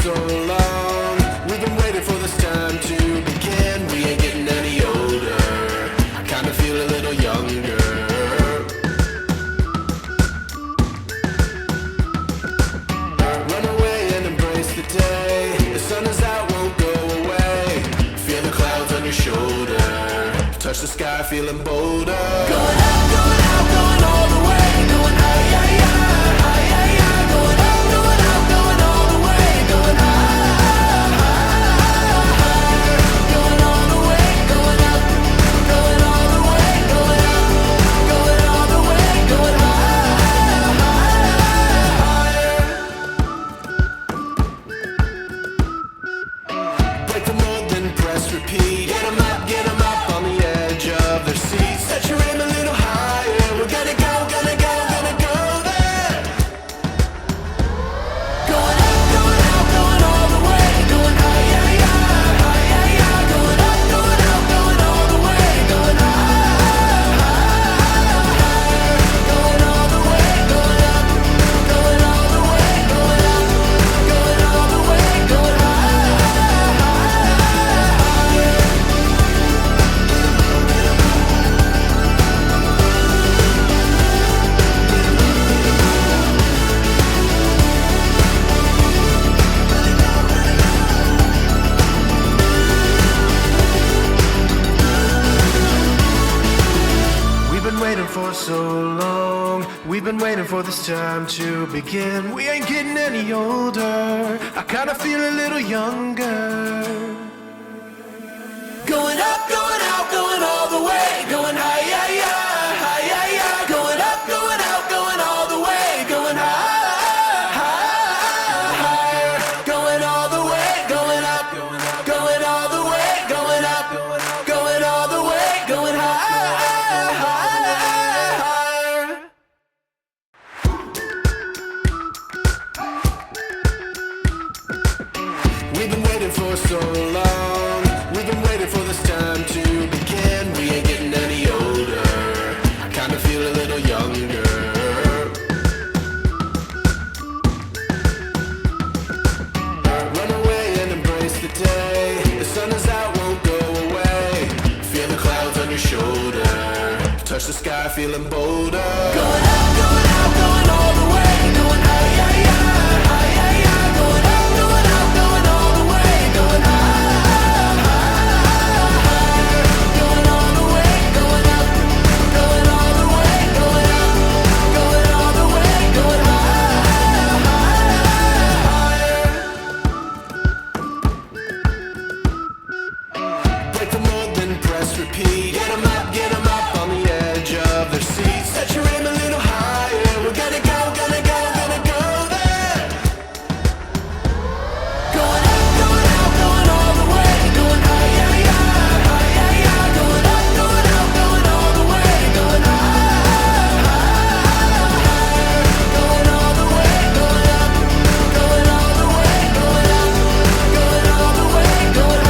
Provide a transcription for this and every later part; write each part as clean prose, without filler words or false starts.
so long. We've been waiting for this time to begin. We ain't getting any older. I kinda feel a little younger. Run away and embrace the day. The sun is out, won't go away. Feel the clouds on your shoulder. Touch the sky, feeling bolder. Going up, going out, going all the way. Going high, yeah, yeah, high, yeah, yeah. Going up, going out, going all the way. Going high, higher. Going all the way, going up. Going all the way, going up. Going all the way, going higher. Break the mold, then press repeat. Get 'em up on the edge of their seats. Set your aim a little higher. We're gonna go, gonna go, gonna go there. Going up, going out, going all the way. Going high, yeah, yeah, high, yeah, yeah. Going up, going out, going all the way. Going higher. Going all the way, going up. Going all the way, going up. Going all the way, going We've been waiting for so long. We've been waiting for this time to begin. We ain't getting any older. I kinda feel a little younger. Going up, going out, going all the way. Going high, yeah, yeah, high, yeah, yeah. Going up, going out, going all the way. Going higher. Going all the way, going up. Going all the way, going up. Going all the way, going higher. We've been waiting for so long. We've been waiting for this time to begin. We ain't getting any older. I kinda feel a little younger. Run away and embrace the day. The sun is out, won't go away. Feel the clouds on your shoulder. Touch the sky, feeling bolder. Going up, going out, going all the way. Going high, yeah, yeah, high, yeah, yeah. Going up, going out, going all the way. Going higher. Going all the way, going up. Going all the way, going up. Going all the way, going higher. Break the mold, then press repeat. Get 'em up on the edge of their seats. Set your aim a little higher. We're gonna go, gonna go, gonna go there. Going up, going out, going all the way. Going high, yeah, yeah, high, yeah, yeah. Going up, going out, going all the way. Going higher. Going all the way, going up. Going all the way, going up. Going all the way, going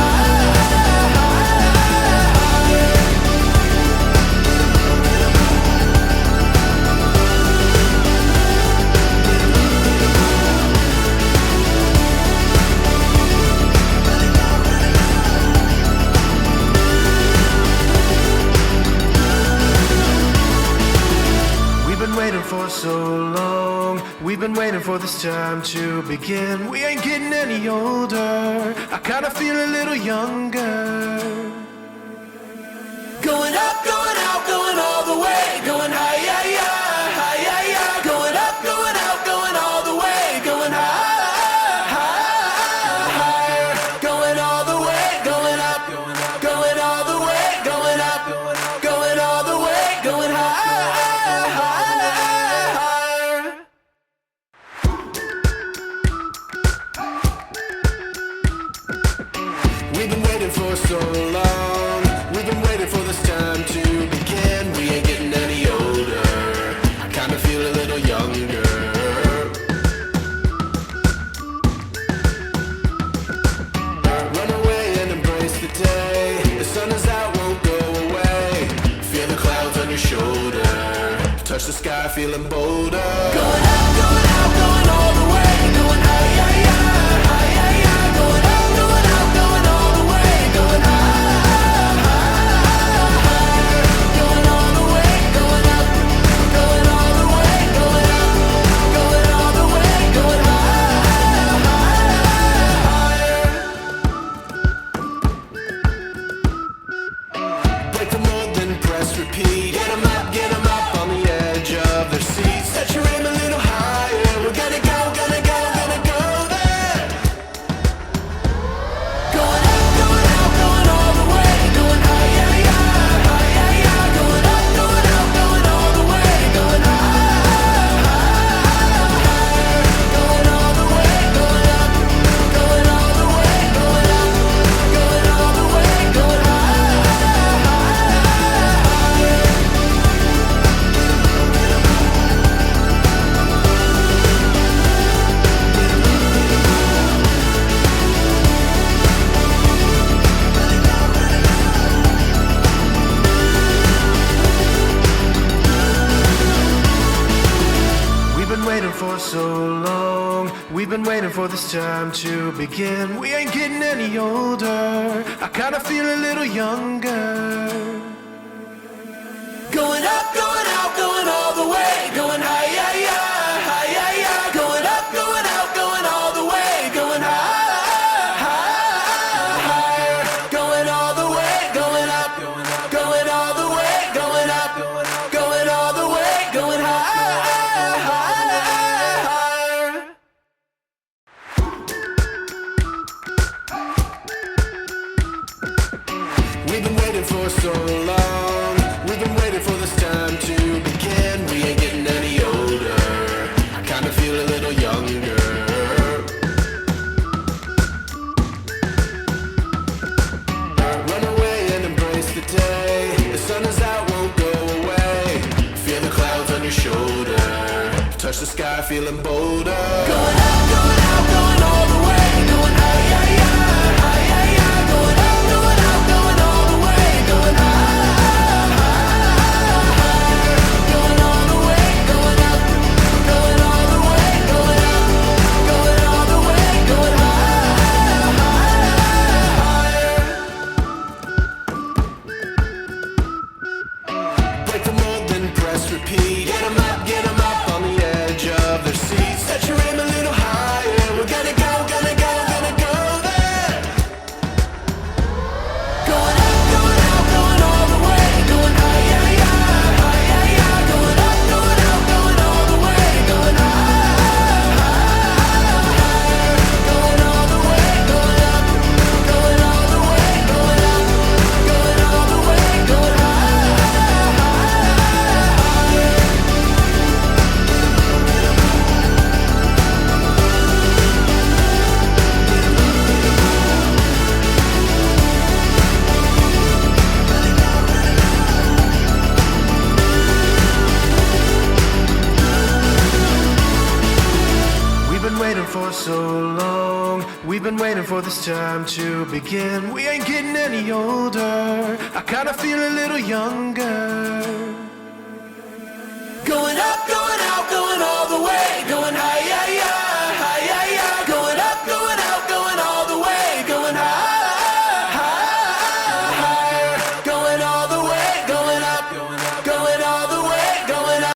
We've been waiting for so long. We've been waiting for this time to begin. We ain't getting any older. I kinda feel a little younger. Going up, going out, going all the way. Going high, yeah, yeah, high, yeah, yeah. Going up, going out, going all the way. Going higher. Going all the way, going up. Going all the way, going up. Going all the way, going higher. We've been waiting for so long. We've been waiting for this time to begin. We ain't getting any older. I kinda feel a little younger. Run away and embrace the day. The sun is out, won't go away. Feel the clouds on your shoulder. Touch the sky, feeling bolder. Going up, going out, going all the way. Going high, yeah, yeah, high, yeah, for so long. We've been waiting for this time to begin. We ain't getting any older. I kinda feel a little younger. Going up, going out, going all the way. Going high, yeah, yeah, high, yeah, yeah. Going up, going out, going all the way. Going high, high, higher. Going all the way, going up, going all the way, going up, going all the way, going high, higher. We've been waiting for so long. We've been waiting for this time to begin. We ain't getting any older. I kinda feel a little younger. Run away and embrace the day. The sun is out, won't go away. Feel the clouds on your shoulder. Touch the sky, feeling bolder. Going up, going out, going all the way. Going high, yeah, yeah, high, yeah, yeah. Going up, going out, going all the way. Going high, higher. Going all the way, going up, going all the way, going up, going all the way, going high, higher. Break the mold, then press repeat. Get 'em up on the edge of their seats. Set your aim a little higher. We're gonna go, gonna go, gonna go there. Going up, going out, going all the way. Going high, yeah, yeah, high, yeah, yeah. Going up, going out, going all the way. Going high, higher. Going all the way, going up, going all the way, going up, going all the way, going high, higher. We've been waiting for so long. We've been waiting for this time to begin. We ain't getting any older. I kinda feel a little younger. Going up, going out, going all the way. Going high.